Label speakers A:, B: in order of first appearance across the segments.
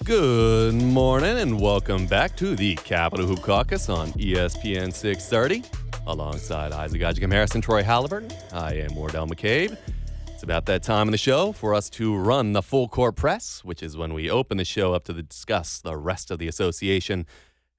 A: Good morning and welcome back to the Capitol Hoop Caucus on ESPN 630. Alongside Isaac Ejigam Harrison, Troy Halliburton, I am Wardell McCabe. It's about that time in the show for us to run the full court press, which is when we open the show up to discuss the rest of the association.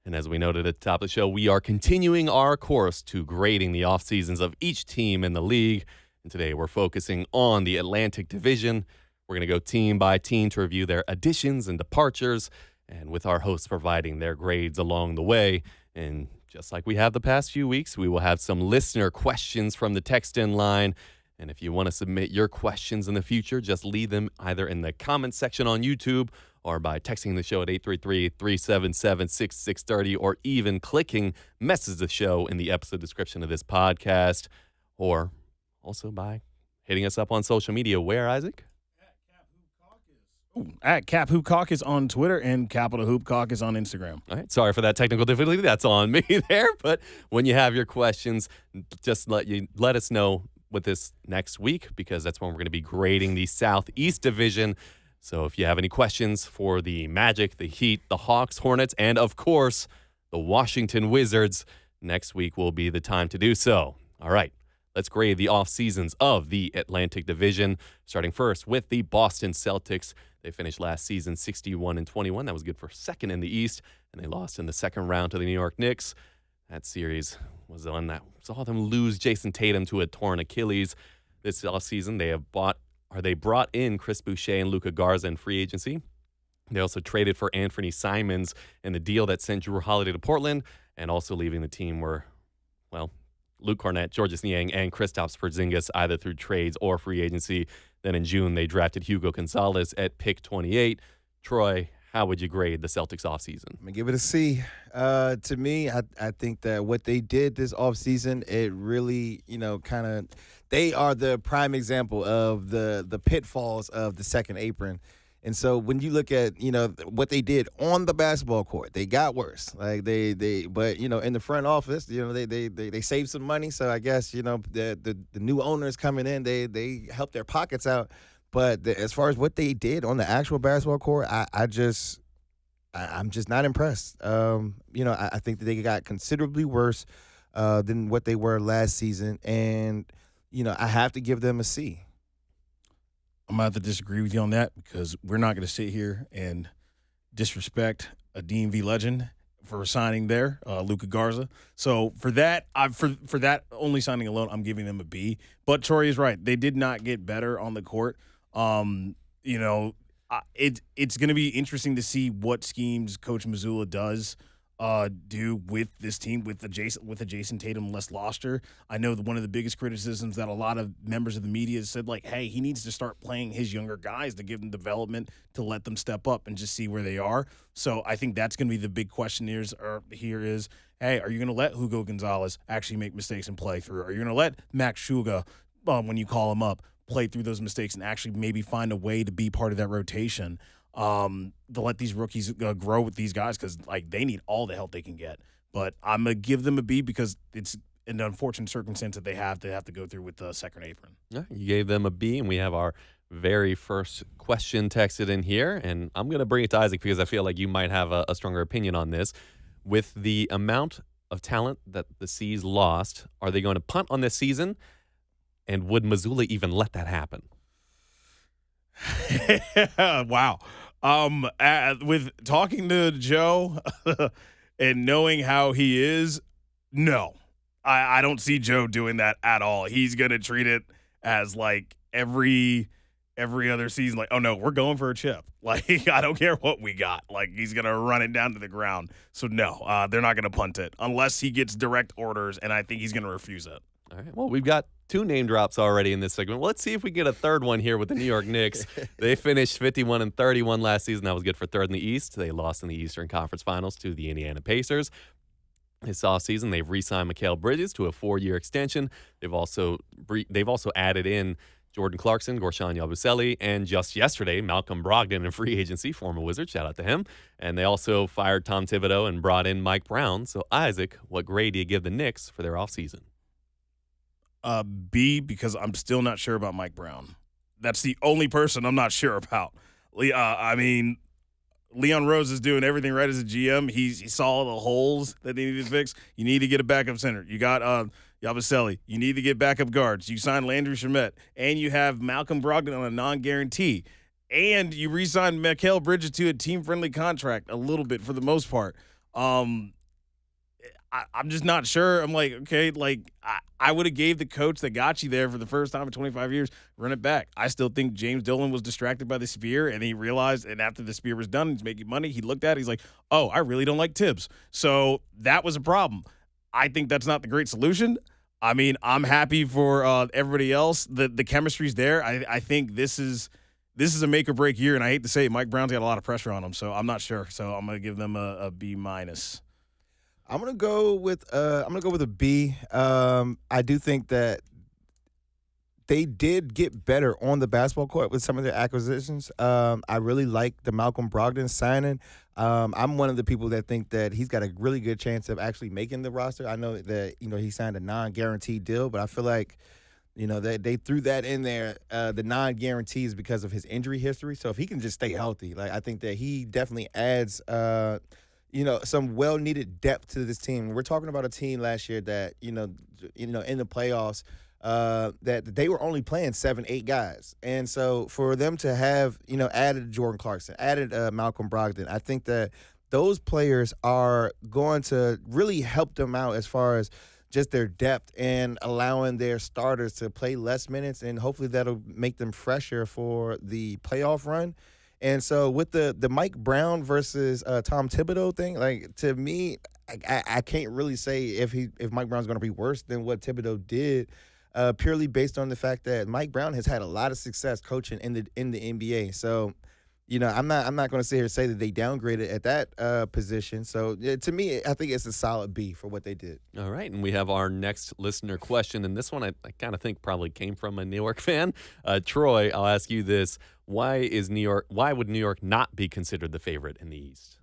A: And as we noted at the top of the show, we are continuing our course to grading the off seasons of each team in the league. And today we're focusing on the Atlantic Division. We're going to go team by team to review their additions and departures, and with our hosts providing their grades along the way. And just like we have the past few weeks, we will have some listener questions from the text-in line. And if you want to submit your questions in the future, just leave them either in the comment section on YouTube or by texting the show at 833-377-6630, or even clicking message the show in the episode description of this podcast, or also by hitting us up on social media. Where, Isaac?
B: At Cap Hoop Caucus on Twitter and Capital Hoop Caucus on Instagram.
A: All right. Sorry for that technical difficulty. That's on me there. But when you have your questions, just let us know with this next week, because that's when we're going to be grading the Southeast Division. So if you have any questions for the Magic, the Heat, the Hawks, Hornets, and of course, the Washington Wizards, next week will be the time to do so. All right. Let's grade the off seasons of the Atlantic Division, starting first with the Boston Celtics. They finished last season 61-21. That was good for second in the East, and they lost in the second round to the New York Knicks. That series was on that saw them lose Jason Tatum to a torn Achilles. This offseason, they brought in Chris Boucher and Luka Garza in free agency. They also traded for Anthony Simons in the deal that sent Jrue Holiday to Portland, and also leaving the team were, well, Luke Cornett, Georges Niang, and Kristaps Porzingis either through trades or free agency. Then in June, they drafted Hugo Gonzalez at pick 28. Troy, how would you grade the Celtics offseason?
C: I'm going to give it a C. To me, I think that what they did this offseason, it really, they are the prime example of the pitfalls of the second apron. And so when you look at, what they did on the basketball court, they got worse. Like but in the front office, they saved some money. So I guess, the new owners coming in, they helped their pockets out. But as far as what they did on the actual basketball court, I'm just not impressed. I think that they got considerably worse than what they were last season. And, I have to give them a C.
B: I'm going to have to disagree with you on that, because we're not going to sit here and disrespect a DMV legend for signing there, Luka Garza. So for that, for that only signing alone, I'm giving them a B. But Troy is right. They did not get better on the court. It's going to be interesting to see what schemes Coach Mazzulla does do with this team with Jason Tatum less roster. I know that one of the biggest criticisms that a lot of members of the media said, like, hey, he needs to start playing his younger guys to give them development, to let them step up and just see where they are. So I think that's going to be the big question here is, hey, are you going to let Hugo Gonzalez actually make mistakes and play through? Are you going to let Max Shuga, when you call him up, play through those mistakes and actually maybe find a way to be part of that rotation? To let these rookies grow with these guys, because they need all the help they can get. But I'm gonna give them a B because it's an unfortunate circumstance that they have to go through with the second apron.
A: Yeah, you gave them a B, and we have our very first question texted in here, and I'm gonna bring it to Isaac because I feel like you might have a stronger opinion on this. With the amount of talent that the C's lost, are they going to punt on this season? And would Mazzulla even let that happen?
B: Wow. With talking to Joe and knowing how he is, no. I don't see Joe doing that at all. He's going to treat it as like every other season, like, oh, no, we're going for a chip. Like, I don't care what we got. Like, he's going to run it down to the ground. So, no, they're not going to punt it unless he gets direct orders, and I think he's going to refuse it.
A: All right. Well, we've got 2 name drops already in this segment. Well, let's see if we get a third one here with the New York Knicks. They finished 51-31 last season. That was good for third in the East. They lost in the Eastern Conference Finals to the Indiana Pacers. This offseason, they've re-signed Mikal Bridges to a 4-year extension. They've also added in Jordan Clarkson, Gorshon Yabusele, and just yesterday, Malcolm Brogdon in free agency, former Wizard. Shout out to him. And they also fired Tom Thibodeau and brought in Mike Brown. So, Isaac, what grade do you give the Knicks for their offseason?
B: B, because I'm still not sure about Mike Brown. That's the only person I'm not sure about. I mean, Leon Rose is doing everything right as a GM. He saw all the holes that they needed to fix. You need to get a backup center. You got Yabusele. You need to get backup guards. You signed Landry Shamet. And you have Malcolm Brogdon on a non-guarantee. And you re-signed Mikal Bridges to a team-friendly contract a little bit for the most part. I'm just not sure. I'm like, okay, like I would have gave the coach that got you there for the first time in 25 years, run it back. I still think James Dolan was distracted by the Sphere, and he realized, and after the Sphere was done, he's making money. He looked at it, he's like, oh, I really don't like Tibbs. So that was a problem. I think that's not the great solution. I mean, I'm happy for everybody else. The chemistry's there. I think this is a make or break year, and I hate to say it, Mike Brown's got a lot of pressure on him, so I'm not sure. So I'm gonna give them a B-.
C: I'm gonna go with a B. I do think that they did get better on the basketball court with some of their acquisitions. I really like the Malcolm Brogdon signing. I'm one of the people that think that he's got a really good chance of actually making the roster. I know that he signed a non-guaranteed deal, but I feel like they threw that in there, the non-guarantees, because of his injury history. So if he can just stay healthy, like I think that he definitely adds some well-needed depth to this team. We're talking about a team last year that, in the playoffs, that they were only playing 7-8 guys. And so for them to have, added Jordan Clarkson, added Malcolm Brogdon, I think that those players are going to really help them out as far as just their depth and allowing their starters to play less minutes, and hopefully that'll make them fresher for the playoff run. And so with the Mike Brown versus Tom Thibodeau thing, like, to me, I can't really say if Mike Brown's going to be worse than what Thibodeau did, purely based on the fact that Mike Brown has had a lot of success coaching in the NBA. So, I'm not going to sit here and say that they downgraded at that position. So to me, I think it's a solid B for what they did.
A: All right, and we have our next listener question, and this one I kind of think probably came from a New York fan. Troy, I'll ask you this. Why would New York not be considered the favorite in the East?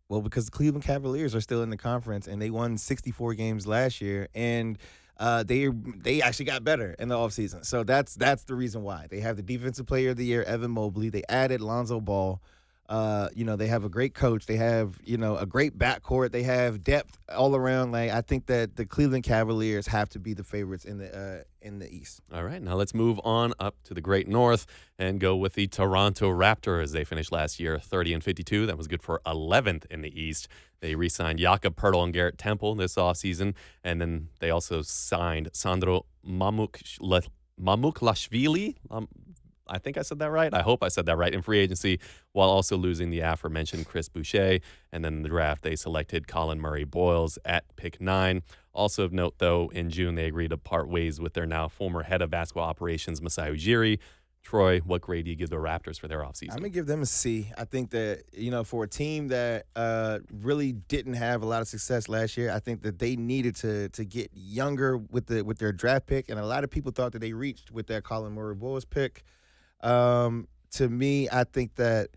C: Well, because the Cleveland Cavaliers are still in the conference, and they won 64 games last year, and they actually got better in the offseason. So that's the reason why. They have the Defensive Player of the Year, Evan Mobley. They added Lonzo Ball. They have a great coach. They have, a great backcourt. They have depth all around. Like, I think that the Cleveland Cavaliers have to be the favorites in the East.
A: All right, now let's move on up to the Great North and go with the Toronto Raptors. They finished last year 30-52. That was good for 11th in the East. They re-signed Jakob Poeltl and Garrett Temple this offseason, and then they also signed Sandro Mamukelashvili. I think I said that right. I hope I said that right, in free agency, while also losing the aforementioned Chris Boucher. And then in the draft, they selected Colin Murray-Boyles at pick 9. Also of note, though, in June, they agreed to part ways with their now former head of basketball operations, Masai Ujiri. Troy, what grade do you give the Raptors for their offseason?
C: I'm going to give them a C. I think that, for a team that really didn't have a lot of success last year, I think that they needed to get younger with their draft pick. And a lot of people thought that they reached with that Colin Murray-Boyles pick. To me, I think that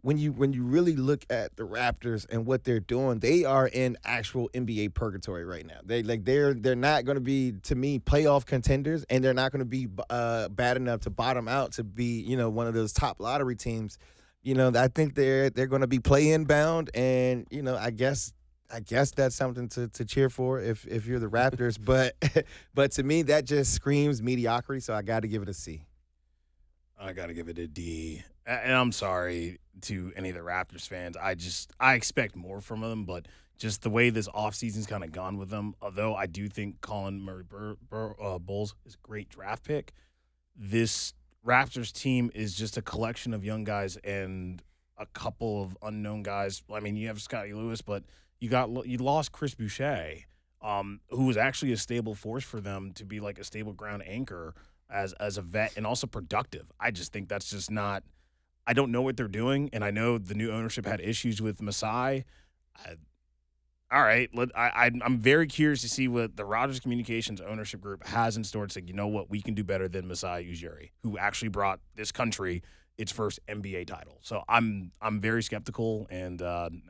C: when you really look at the Raptors and what they're doing, they are in actual NBA purgatory right now. They're not going to be, to me, playoff contenders, and they're not going to be bad enough to bottom out to be, one of those top lottery teams. I think they're going to be play-in bound, and I guess that's something to cheer for if you're the Raptors. But to me, that just screams mediocrity. So I got to give it a C.
B: I got to give it a D. And I'm sorry to any of the Raptors fans. I expect more from them, but just the way this offseason's kind of gone with them, although I do think Colin Murray-Boyles is a great draft pick, this Raptors team is just a collection of young guys and a couple of unknown guys. I mean, you have Scotty Lewis, but you lost Chris Boucher, who was actually a stable force for them to be like a stable ground anchor as a vet and also productive. I just think that's just not – I don't know what they're doing, and I know the new ownership had issues with Masai. All right, I'm very curious to see what the Rogers Communications ownership group has in store to say, you know what, we can do better than Masai Ujiri, who actually brought this country its first NBA title. So I'm very skeptical, and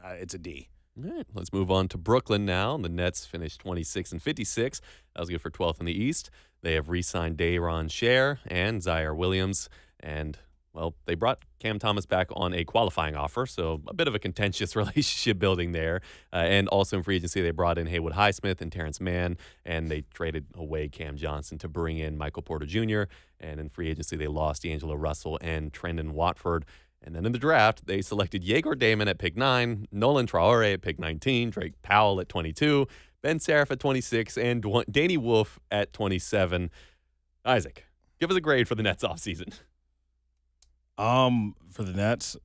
B: it's a D.
A: All right, let's move on to Brooklyn now. The Nets finished 26-56. That was good for 12th in the East. They have re-signed Day'Ron Sher and Zaire Williams. And Well, they brought Cam Thomas back on a qualifying offer, so a bit of a contentious relationship building there. And also in free agency, they brought in Haywood Highsmith and Terrence Mann, and they traded away Cam Johnson to bring in Michael Porter Jr. And in free agency, they lost D'Angelo Russell and Trendon Watford. And then in the draft, they selected Yegor Damon at pick 9, Nolan Traore at pick 19, Drake Powell at 22, Ben Seraph at 26, and Danny Wolf at 27. Isaac, give us a grade for the Nets offseason.
B: For the Nets,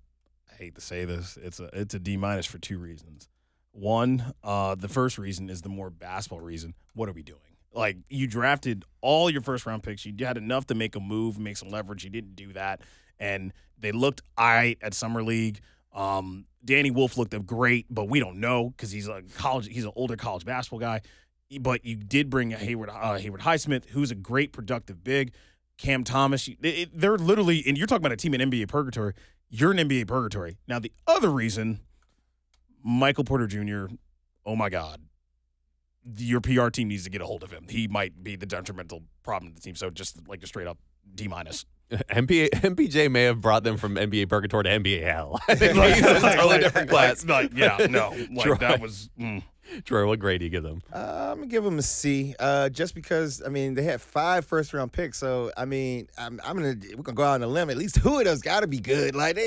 B: I hate to say this, it's a D- for two reasons. One, the first reason is the more basketball reason. What are we doing? Like, you drafted all your first-round picks. You had enough to make a move, make some leverage. You didn't do that. And they looked at Summer League. Danny Wolf looked great, but we don't know because he's an older college basketball guy. But you did bring Haywood Highsmith, who's a great productive big. Cam Thomas, they're literally, and you're talking about a team in NBA purgatory. You're in NBA purgatory. Now, the other reason, Michael Porter Jr., oh my God, your PR team needs to get a hold of him. He might be the detrimental problem to the team. So just like a straight up D-.
A: MPJ may have brought them from NBA purgatory to NBA hell. I think he's a totally different class.
B: That was.
A: Troy, what grade do you give them?
C: I'm going to give them a C, just because, I mean, they had 5 first-round picks. So, I mean, we're going to go out on a limb. At least 2 of those got to be good. Like,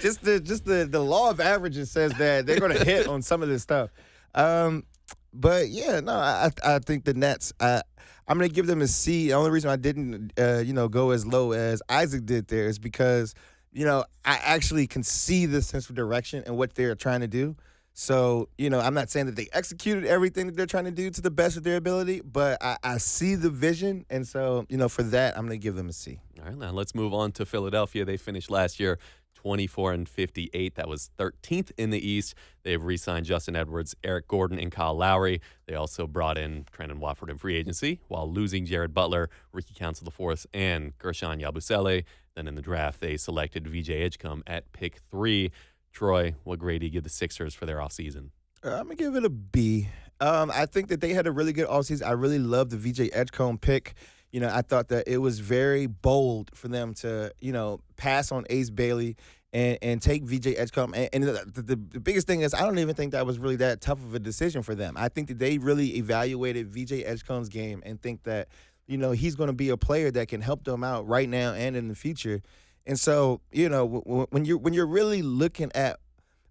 C: just the law of averages says that they're going to hit on some of this stuff. But, yeah, no, I think the Nets, I'm going to give them a C. The only reason I didn't, go as low as Isaac did there is because, I actually can see the sense of direction and what they're trying to do. So, I'm not saying that they executed everything that they're trying to do to the best of their ability, but I see the vision. And so, for that, I'm going to give them a C.
A: All right, now let's move on to Philadelphia. They finished last year 24-58. That was 13th in the East. They've re-signed Justin Edwards, Eric Gordon, and Kyle Lowry. They also brought in Trendon Watford in free agency while losing Jared Butler, Ricky Council IV, and Gershon Yabusele. Then in the draft, they selected VJ Edgecombe at pick 3. Troy, what grade do you give the Sixers for their offseason?
C: I'm going to give it a B. I think that they had a really good offseason. I really love the VJ Edgecombe pick. I thought that it was very bold for them to, pass on Ace Bailey and take VJ Edgecombe. And the biggest thing is I don't even think that was really that tough of a decision for them. I think that they really evaluated VJ Edgecombe's game and think that, he's going to be a player that can help them out right now and in the future. And so, when you're really looking at,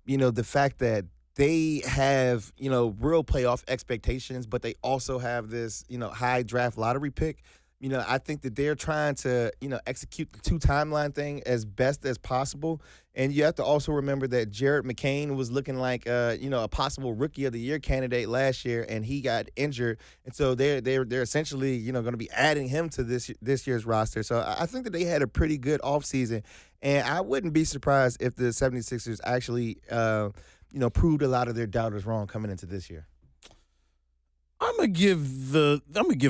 C: the fact that they have, real playoff expectations, but they also have this, high draft lottery pick, I think that they're trying to, execute the 2 timeline thing as best as possible. And you have to also remember that Jared McCain was looking like, a possible Rookie of the Year candidate last year, and he got injured. And so they're essentially, going to be adding him to this year's roster. So I think that they had a pretty good offseason. And I wouldn't be surprised if the 76ers actually, proved a lot of their doubters wrong coming into this year.
B: I'm gonna give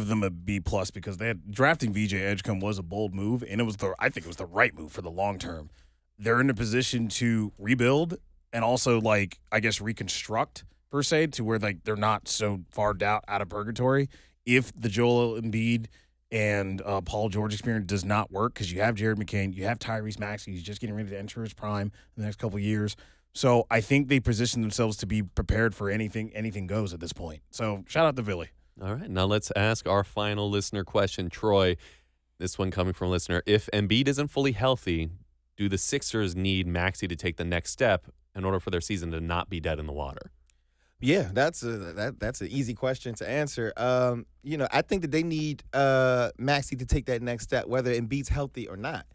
B: them a B+ because drafting VJ Edgecombe was a bold move, and I think it was the right move for the long term. They're in a position to rebuild and also reconstruct per se to where they're not so far out of purgatory. If the Joel Embiid and Paul George experience does not work, because you have Jared McCain, you have Tyrese Maxey, he's just getting ready to enter his prime in the next couple of years. So I think they position themselves to be prepared for anything goes at this point. So shout out to Philly.
A: All right, now let's ask our final listener question. Troy, this one coming from a listener. If Embiid isn't fully healthy, do the Sixers need Maxey to take the next step in order for their season to not be dead in the water?
C: Yeah, that's an easy question to answer. I think that they need Maxey to take that next step, whether Embiid's healthy or not.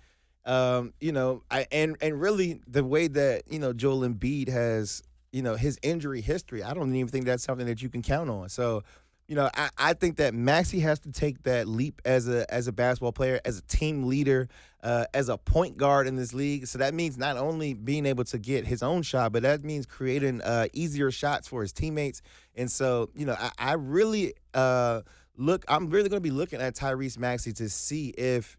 C: And really the way that, Joel Embiid has, his injury history, I don't even think that's something that you can count on. So, I think that Maxey has to take that leap as a basketball player, as a team leader, as a point guard in this league. So that means not only being able to get his own shot, but that means creating easier shots for his teammates. And so, I really I'm really going to be looking at Tyrese Maxey to see if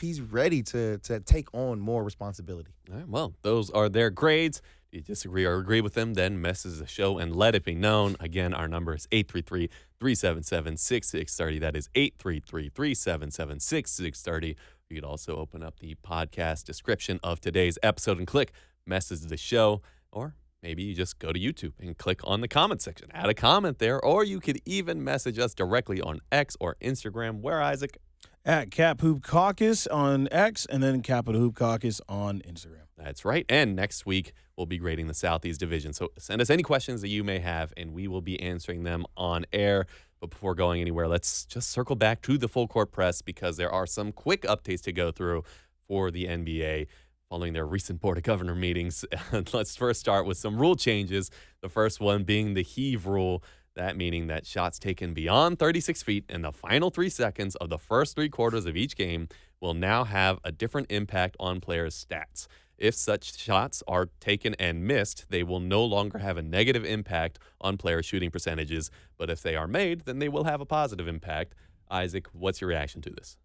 C: he's ready to take on more responsibility.
A: All right, well, those are their grades. If you disagree or agree with them, then message the show and let it be known. Again, our number is 833-377-6630. That is 833-377-6630. You could also open up the podcast description of today's episode and click message the show, or maybe you just go to YouTube and click on the comment section. Add a comment there, or you could even message us directly on X or Instagram. Where, Isaac?
B: At Cap Hoop Caucus on X, and then Capital Hoop Caucus on Instagram.
A: That's right. And next week, we'll be grading the Southeast Division. So send us any questions that you may have, and we will be answering them on air. But before going anywhere, let's just circle back to the full court press because there are some quick updates to go through for the NBA following their recent Board of Governor meetings. Let's first start with some rule changes. The first one being the heave rule. That meaning that shots taken beyond 36 feet in the final 3 seconds of the first 3 quarters of each game will now have a different impact on players' stats. If such shots are taken and missed, they will no longer have a negative impact on player shooting percentages. But if they are made, then they will have a positive impact. Isaac, what's your reaction to this?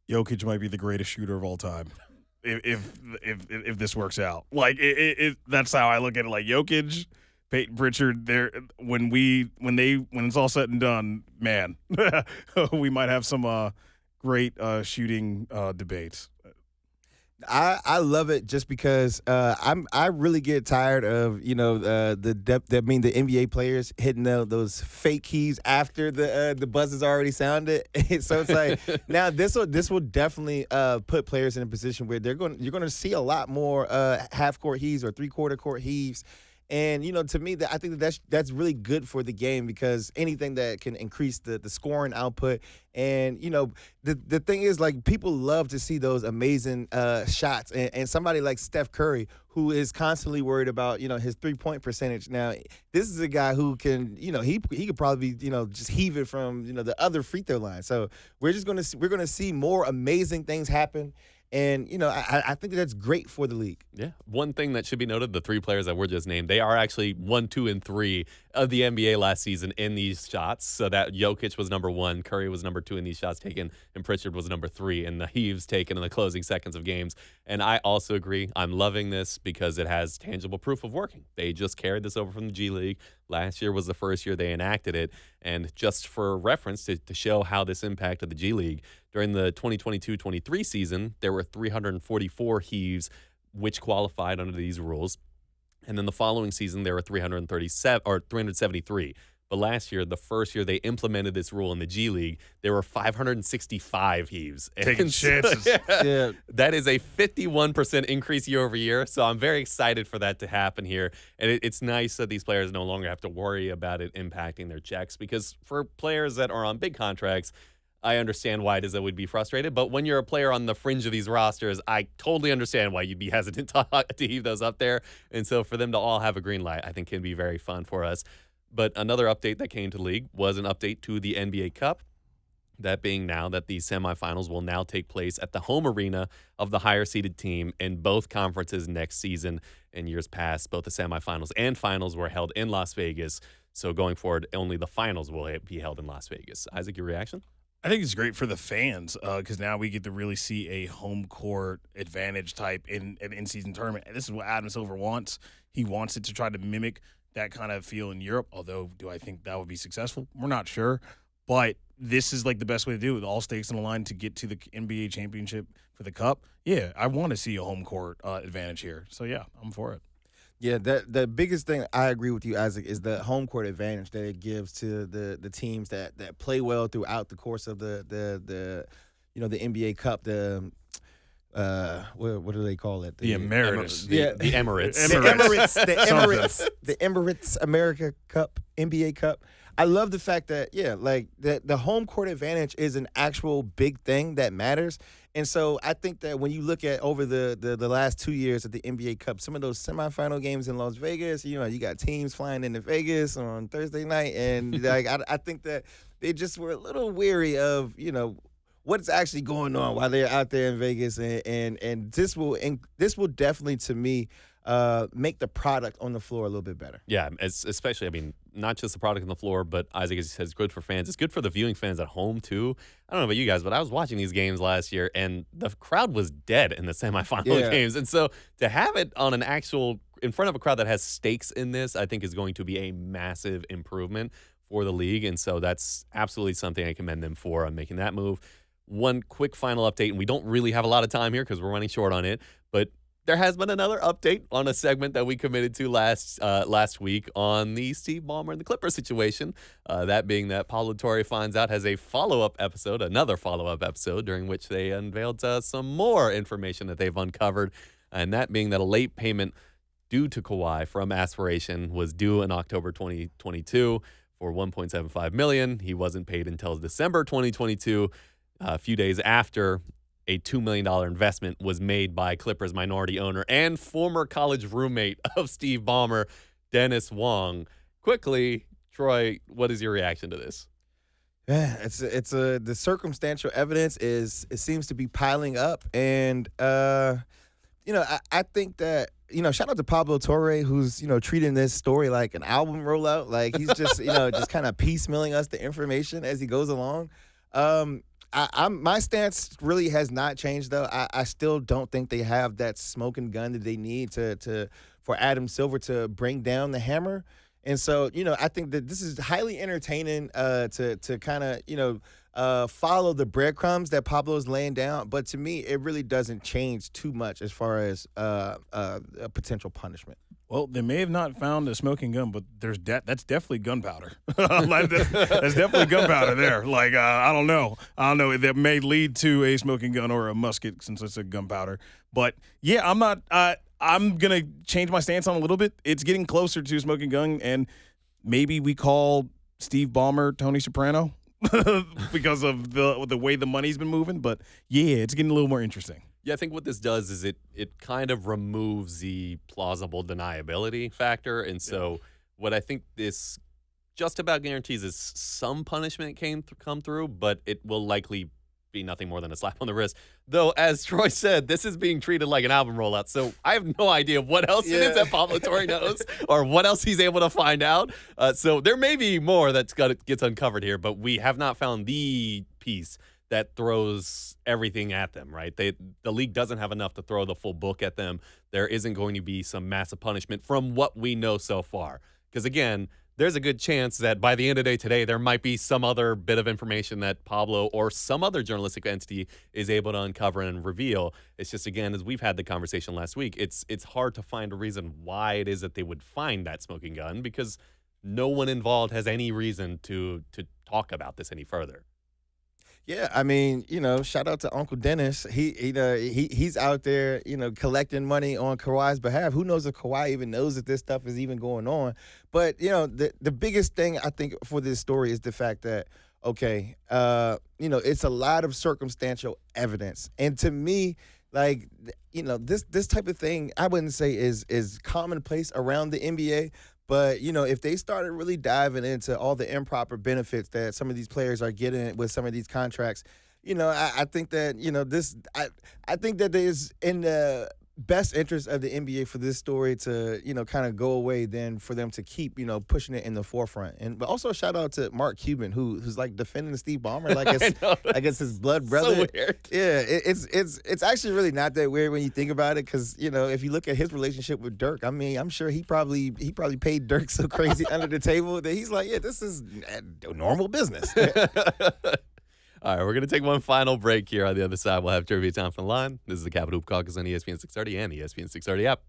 B: Jokic might be the greatest shooter of all time. If this works out, like that's how I look at it. Like Jokic, Peyton Pritchard, when it's all said and done, man, we might have some great shooting debates.
C: I love it just because I really get tired of the depth. I mean the NBA players hitting those fake keys after the buzz has already sounded. So it's like now this will definitely put players in a position where you're going to see a lot more half court heaves or 3/4 court heaves. And, to me, I think that's really good for the game because anything that can increase the scoring output. And, the thing is, like, people love to see those amazing shots. And somebody like Steph Curry, who is constantly worried about, his 3-point percentage. Now, this is a guy who can, he could probably, just heave it from, the other free throw line. So we're going to see more amazing things happen. And, I think that's great for the league.
A: Yeah. One thing that should be noted, the 3 players that were just named, they are actually 1, 2, and 3 of the NBA last season in these shots. So that Jokic was number 1, Curry was number 2 in these shots taken, and Pritchard was number 3 in the heaves taken in the closing seconds of games. And I also agree. I'm loving this because it has tangible proof of working. They just carried this over from the G League. Last year was the first year they enacted it. And just for reference, to show how this impacted the G League, during the 2022-23 season, there were 344 heaves which qualified under these rules. And then the following season, there were 373. But last year, the first year they implemented this rule in the G League, there were 565 heaves.
B: Taking chances.
C: Yeah.
A: That is a 51% increase year over year. So I'm very excited for that to happen here. And it's nice that these players no longer have to worry about it impacting their checks because for players that are on big contracts, I understand why it is that would be frustrated. But when you're a player on the fringe of these rosters, I totally understand why you'd be hesitant to heave those up there. And so for them to all have a green light, I think can be very fun for us. But another update that came to the league was an update to the NBA Cup. That being now that the semifinals will now take place at the home arena of the higher-seeded team in both conferences next season. In years past, both the semifinals and finals were held in Las Vegas. So going forward, only the finals will be held in Las Vegas. Isaac, your reaction?
B: I think it's great for the fans because now we get to really see a home court advantage type in an in-season tournament. And this is what Adam Silver wants. He wants it to try to mimic that kind of feel in Europe, although do I think that would be successful? We're not sure. But this is like the best way to do it with all stakes on the line to get to the NBA championship for the Cup. Yeah, I want to see a home court advantage here. So, yeah, I'm for it.
C: Yeah, the biggest thing I agree with you, Isaac, is the home court advantage that it gives to the teams that play well throughout the course of the NBA Cup. What do they call it?
B: The Emeritus.
A: The Emirates.
C: The Emirates America Cup, NBA Cup. I love the fact that, the home court advantage is an actual big thing that matters. And so I think that when you look at over the last 2 years of the NBA Cup, some of those semifinal games in Las Vegas, you got teams flying into Vegas on Thursday night. And I think that they just were a little weary of, what's actually going on while they're out there in Vegas. And this will definitely, to me, make the product on the floor a little bit better.
A: Yeah, especially, not just the product on the floor, but Isaac, as you said, it's good for fans. It's good for the viewing fans at home, too. I don't know about you guys, but I was watching these games last year, and the crowd was dead in the semifinal games. And so to have it on in front of a crowd that has stakes in this, I think is going to be a massive improvement for the league. And so that's absolutely something I commend them for on making that move. one quick final update, and we don't really have a lot of time here because we're running short on it, but there has been another update on a segment that we committed to last week on the Steve Ballmer and the Clippers situation. That being that Pablo Torre finds out has a another follow-up episode, during which they unveiled some more information that they've uncovered, and that being that a late payment due to Kawhi from Aspiration was due in October 2022 for $1.75 million. He wasn't paid until December 2022, a few days after a $2 million investment was made by Clippers minority owner and former college roommate of Steve Ballmer, Dennis Wong. Quickly, Troy, what is your reaction to this?
C: Yeah, the circumstantial evidence it seems to be piling up, and I think that shout out to Pablo Torre, who's treating this story like an album rollout, like he's just just kind of piecemealing us the information as he goes along. My stance really has not changed, though. I still don't think they have that smoking gun that they need for Adam Silver to bring down the hammer. And so, I think that this is highly entertaining to kind of follow the breadcrumbs that Pablo's laying down. But to me, it really doesn't change too much as far as a potential punishment.
B: Well, they may have not found a smoking gun, but that's definitely gunpowder. That's definitely gunpowder there. Like, I don't know. That may lead to a smoking gun or a musket, since it's a gunpowder. But, yeah, I'm going to change my stance on it a little bit. It's getting closer to smoking gun, and maybe we call Steve Ballmer Tony Soprano because of the way the money's been moving. But, yeah, it's getting a little more interesting.
A: Yeah, I think what this does is it kind of removes the plausible deniability factor. And so what I think this just about guarantees is some punishment come through, but it will likely be nothing more than a slap on the wrist. Though, as Troy said, this is being treated like an album rollout. So I have no idea what else it is that Pablo Torre knows or what else he's able to find out. So there may be more that gets uncovered here, but we have not found the piece that throws everything at them, right? The league doesn't have enough to throw the full book at them. There isn't going to be some massive punishment from what we know so far. Because, again, there's a good chance that by the end of the day today, there might be some other bit of information that Pablo or some other journalistic entity is able to uncover and reveal. It's just, again, as we've had the conversation last week, it's hard to find a reason why it is that they would find that smoking gun, because no one involved has any reason to talk about this any further.
C: Yeah, I mean, shout out to Uncle Dennis. He's out there, collecting money on Kawhi's behalf. Who knows if Kawhi even knows that this stuff is even going on? But the biggest thing I think for this story is the fact that it's a lot of circumstantial evidence, and to me, like this type of thing, I wouldn't say is commonplace around the NBA. But, if they started really diving into all the improper benefits that some of these players are getting with some of these contracts, I think that, I think that there's in the best interest of the NBA for this story to, kind of go away than for them to keep, pushing it in the forefront. But also shout out to Mark Cuban, who's like defending Steve Ballmer like it's his blood brother.
A: So weird.
C: Yeah, it's actually really not that weird when you think about it, because if you look at his relationship with Dirk, I mean, I'm sure he probably paid Dirk so crazy under the table that he's like, yeah, this is normal business.
A: All right, we're going to take one final break here. On the other side, we'll have Trivia Time from the Line. This is the Capital Hoop Caucus on ESPN 630 and the ESPN 630 app.